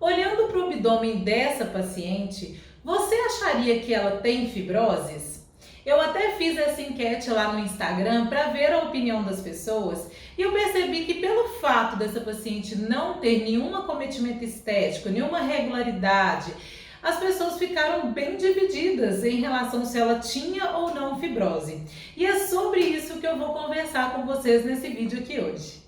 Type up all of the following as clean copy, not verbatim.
Olhando para o abdômen dessa paciente, você acharia que ela tem fibroses? Eu até fiz essa enquete lá no Instagram para ver a opinião das pessoas e eu percebi que pelo fato dessa paciente não ter nenhum acometimento estético, nenhuma regularidade, as pessoas ficaram bem divididas em relação se ela tinha ou não fibrose. E é sobre isso que eu vou conversar com vocês nesse vídeo aqui hoje.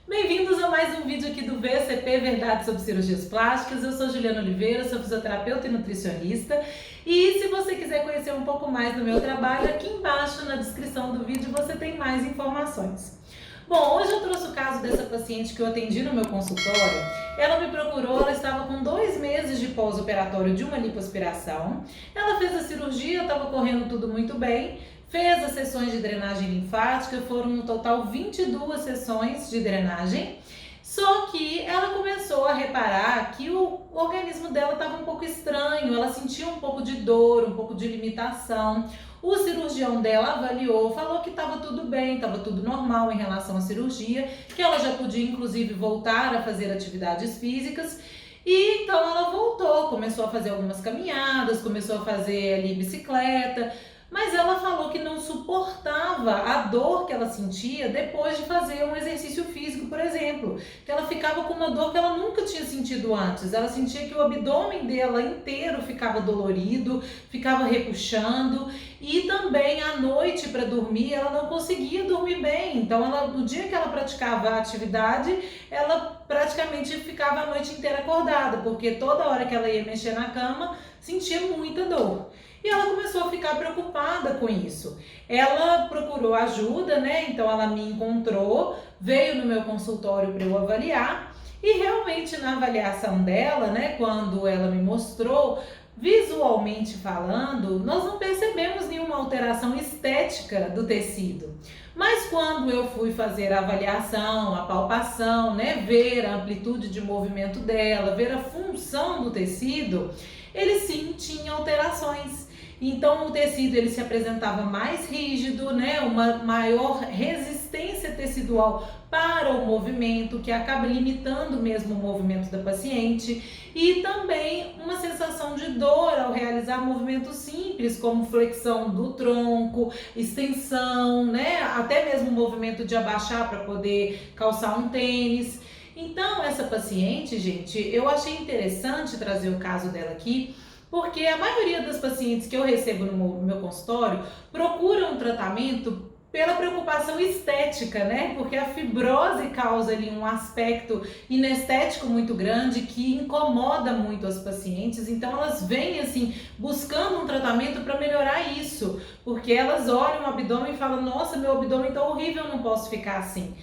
Bem-vindos a mais um vídeo aqui do VCP Verdade sobre Cirurgias Plásticas. Eu sou Juliana Oliveira, sou fisioterapeuta e nutricionista. E se você quiser conhecer um pouco mais do meu trabalho, aqui embaixo na descrição do vídeo você tem mais informações. Bom, hoje eu trouxe o caso dessa paciente que eu atendi no meu consultório. Ela me procurou, ela estava com 2 meses de pós-operatório de uma lipoaspiração. Ela fez a cirurgia, estava correndo tudo muito bem. Fez as sessões de drenagem linfática, foram no total 22 sessões de drenagem. Só que ela começou a reparar que o organismo dela estava um pouco estranho, ela sentia um pouco de dor, um pouco de limitação. O cirurgião dela avaliou, falou que estava tudo bem, estava tudo normal em relação à cirurgia, que ela já podia inclusive voltar a fazer atividades físicas. E então ela voltou, começou a fazer algumas caminhadas, começou a fazer ali bicicleta, mas ela falou que não suportava a dor que ela sentia depois de fazer um exercício físico, por exemplo. Que ela ficava com uma dor que ela nunca tinha sentido antes. Ela sentia que o abdômen dela inteiro ficava dolorido, ficava repuxando. E também à noite para dormir, ela não conseguia dormir bem. Então, no dia que ela praticava a atividade, ela praticamente ficava a noite inteira acordada, porque toda hora que ela ia mexer na cama, sentia muita dor. E ela começou a ficar preocupada com isso. Ela procurou ajuda, né? Então ela me encontrou, veio no meu consultório para eu avaliar. E realmente na avaliação dela, né, quando ela me mostrou, visualmente falando, nós não percebemos nenhuma alteração estética do tecido. Mas quando eu fui fazer a avaliação, a palpação, né, ver a amplitude de movimento dela, ver a função do tecido, ele sim tinha alterações. Então o tecido ele se apresentava mais rígido, né, uma maior resistência tecidual para o movimento, que acaba limitando mesmo o movimento da paciente, e também uma sensação de dor ao realizar movimentos simples, como flexão do tronco, extensão, né, até mesmo o movimento de abaixar para poder calçar um tênis. Então essa paciente, gente, eu achei interessante trazer o caso dela aqui, porque a maioria das pacientes que eu recebo no meu consultório procuram um tratamento pela preocupação estética, né? Porque a fibrose causa ali um aspecto inestético muito grande que incomoda muito as pacientes. Então elas vêm assim buscando um tratamento para melhorar isso, porque elas olham o abdômen e falam: nossa, meu abdômen tá horrível, eu não posso ficar assim.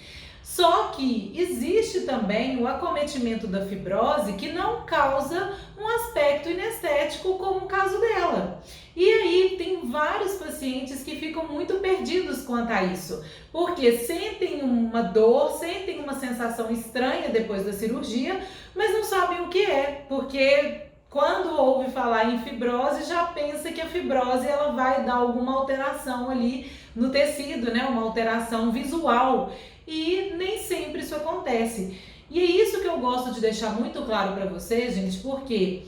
Só que existe também o acometimento da fibrose que não causa um aspecto inestético como o caso dela. E aí tem vários pacientes que ficam muito perdidos quanto a isso, porque sentem uma dor, sentem uma sensação estranha depois da cirurgia, mas não sabem o que é, porque quando ouve falar em fibrose, já pensa que a fibrose ela vai dar alguma alteração ali no tecido, né? Uma alteração visual. E nem sempre isso acontece. E é isso que eu gosto de deixar muito claro para vocês, gente, porque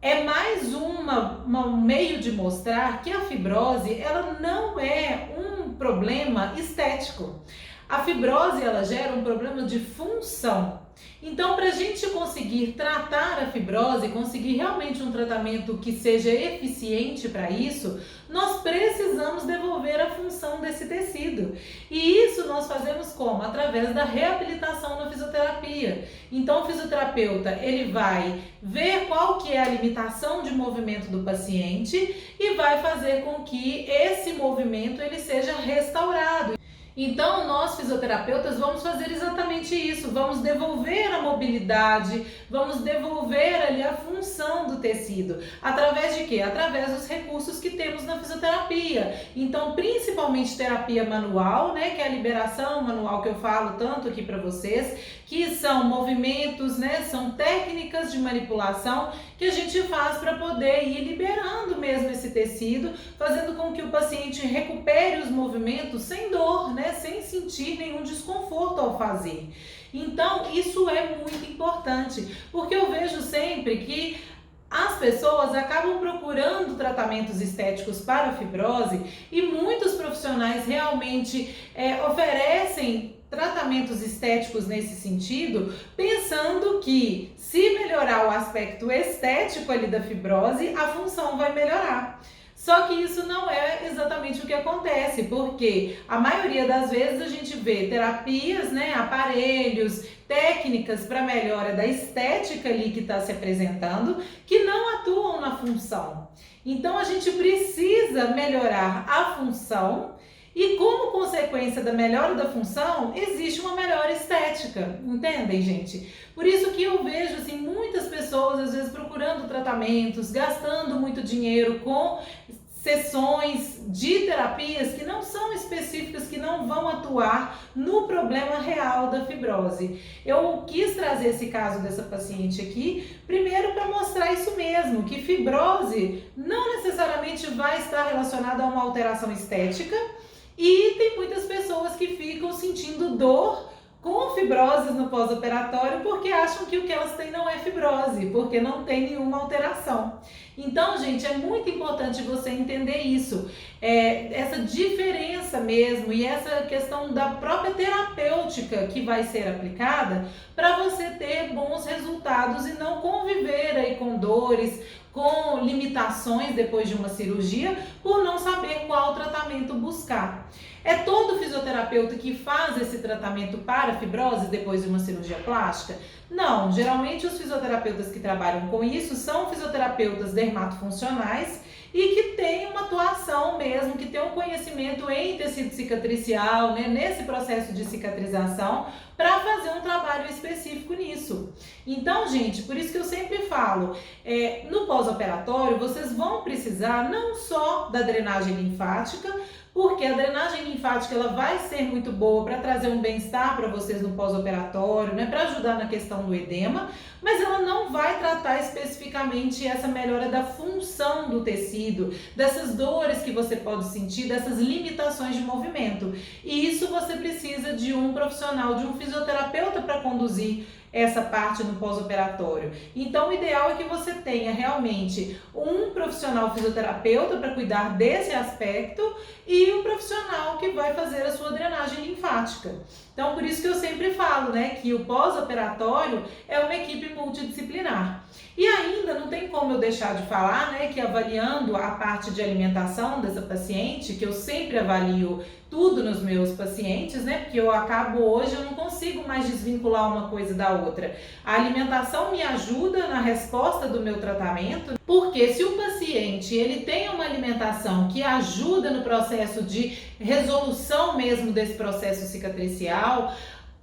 é mais um meio de mostrar que a fibrose ela não é um problema estético. A fibrose ela gera um problema de função. Então, para a gente conseguir tratar a fibrose, conseguir realmente um tratamento que seja eficiente para isso, nós precisamos devolver a função desse tecido. E isso nós fazemos como? Através da reabilitação na fisioterapia. Então, o fisioterapeuta ele vai ver qual que é a limitação de movimento do paciente e vai fazer com que esse movimento ele seja restaurado. Então, nós fisioterapeutas vamos fazer exatamente isso, vamos devolver a mobilidade, vamos devolver ali a função do tecido. Através de quê? Através dos recursos que temos na fisioterapia. Então, principalmente terapia manual, né, que é a liberação manual que eu falo tanto aqui para vocês, que são movimentos, né, são técnicas de manipulação que a gente faz para poder ir liberando mesmo esse tecido, fazendo com que o paciente recupere os movimentos sem dor, né? né, sem sentir nenhum desconforto ao fazer. Então, isso é muito importante, porque eu vejo sempre que as pessoas acabam procurando tratamentos estéticos para a fibrose e muitos profissionais realmente oferecem tratamentos estéticos nesse sentido, pensando que se melhorar o aspecto estético ali da fibrose, a função vai melhorar. Só que isso não é exatamente o que acontece, porque a maioria das vezes a gente vê terapias, né, aparelhos, técnicas para melhora da estética ali que está se apresentando, que não atuam na função. Então a gente precisa melhorar a função e, como consequência da melhora da função, existe uma melhora estética, entendem, gente? Por isso que eu vejo assim, muitas pessoas às vezes procurando tratamentos, gastando muito dinheiro com sessões de terapias que não são específicas, que não vão atuar no problema real da fibrose. Eu quis trazer esse caso dessa paciente aqui, primeiro para mostrar isso mesmo, que fibrose não necessariamente vai estar relacionada a uma alteração estética, e tem muitas pessoas que ficam sentindo dor com fibroses no pós-operatório porque acham que o que elas têm não é fibrose, porque não tem nenhuma alteração. Então, gente, é muito importante você entender isso, essa diferença mesmo e essa questão da própria terapêutica que vai ser aplicada para você ter bons resultados e não conviver aí com dores, com limitações depois de uma cirurgia, por não saber qual tratamento buscar. É todo fisioterapeuta que faz esse tratamento para fibrose depois de uma cirurgia plástica? Não, geralmente os fisioterapeutas que trabalham com isso são fisioterapeutas dermatofuncionais e que têm uma atuação mesmo, que tem um conhecimento em tecido cicatricial, né, nesse processo de cicatrização, para fazer um trabalho específico nisso. Então, gente, por isso que eu sempre falo, no pós-operatório vocês vão precisar não só da drenagem linfática, porque a drenagem linfática ela vai ser muito boa para trazer um bem-estar para vocês no pós-operatório, né, para ajudar na questão do edema, mas ela não vai tratar especificamente essa melhora da função do tecido, dessas dores que você pode sentir, dessas limitações de movimento. E isso você precisa de um profissional, de um fisioterapeuta para conduzir essa parte no pós-operatório. Então, o ideal é que você tenha realmente um profissional fisioterapeuta para cuidar desse aspecto e um profissional que vai fazer a sua drenagem linfática. Então, por isso que eu sempre falo, né, que o pós-operatório é uma equipe multidisciplinar. E ainda não tem como eu deixar de falar, né, que avaliando a parte de alimentação dessa paciente, que eu sempre avalio tudo nos meus pacientes, né, porque eu acabo hoje, eu não consigo mais desvincular uma coisa da outra. A alimentação me ajuda na resposta do meu tratamento, porque se o paciente ele tem uma alimentação que ajuda no processo de resolução mesmo desse processo cicatricial,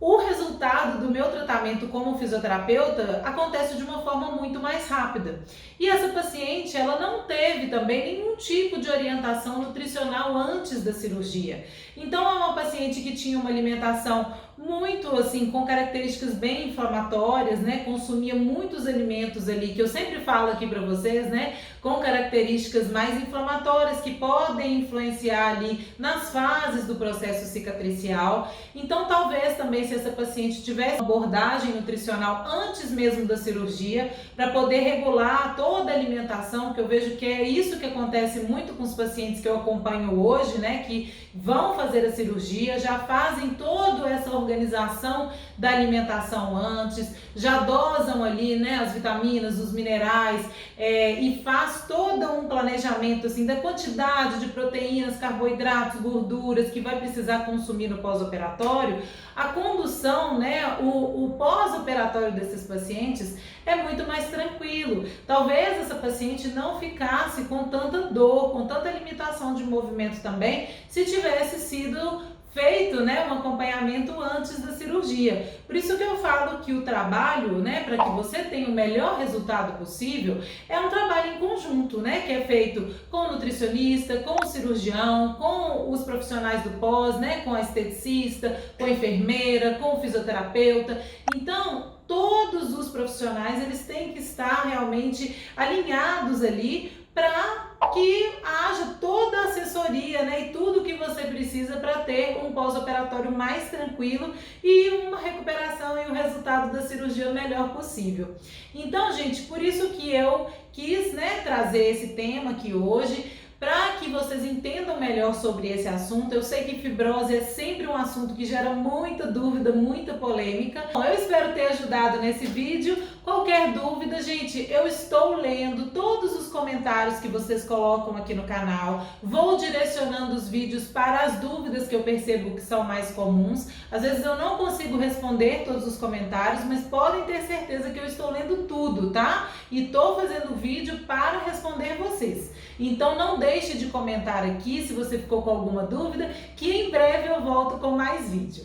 o resultado do meu tratamento como fisioterapeuta acontece de uma forma muito mais rápida. E essa paciente, ela não teve também nenhum tipo de orientação nutricional antes da cirurgia. Então, é uma paciente que tinha uma alimentação muito assim, com características bem inflamatórias, né? Consumia muitos alimentos ali, que eu sempre falo aqui para vocês, né? Com características mais inflamatórias que podem influenciar ali nas fases do processo cicatricial. Então, talvez também se essa paciente tivesse uma abordagem nutricional antes mesmo da cirurgia, para poder regular toda a alimentação, que eu vejo que é isso que acontece muito com os pacientes que eu acompanho hoje, né? Que vão fazer a cirurgia, já fazem toda essa organização da alimentação antes, já dosam ali, né, as vitaminas, os minerais, e faz todo um planejamento assim da quantidade de proteínas, carboidratos, gorduras que vai precisar consumir no pós-operatório. A condução, né, o pós-operatório desses pacientes é muito mais tranquilo. Talvez essa paciente não ficasse com tanta dor, com tanta limitação de movimento também, se tivesse sido feito, né, um acompanhamento antes da cirurgia. Por isso que eu falo que o trabalho, né, para que você tenha o melhor resultado possível, é um trabalho em conjunto, né, que é feito com o nutricionista, com o cirurgião, com os profissionais do pós, né, com a esteticista, com a enfermeira, com o fisioterapeuta. Então, todos os profissionais, eles têm que estar realmente alinhados ali para que haja toda a assessoria, né, e tudo que você precisa para ter um pós-operatório mais tranquilo e uma recuperação e o resultado da cirurgia o melhor possível. Então, gente, por isso que eu quis, né, trazer esse tema aqui hoje, para que vocês entendam melhor sobre esse assunto. Eu sei que fibrose é sempre um assunto que gera muita dúvida, muita polêmica. Bom, eu espero ter ajudado nesse vídeo. Qualquer dúvida, gente, eu estou lendo todos os comentários que vocês colocam aqui no canal. Vou direcionando os vídeos para as dúvidas que eu percebo que são mais comuns. Às vezes eu não consigo responder todos os comentários, mas podem ter certeza que eu estou lendo tudo, tá? E estou fazendo vídeo para responder vocês. Então não deixe de comentar aqui se você ficou com alguma dúvida, que em breve eu volto com mais vídeo.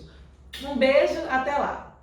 Um beijo, até lá!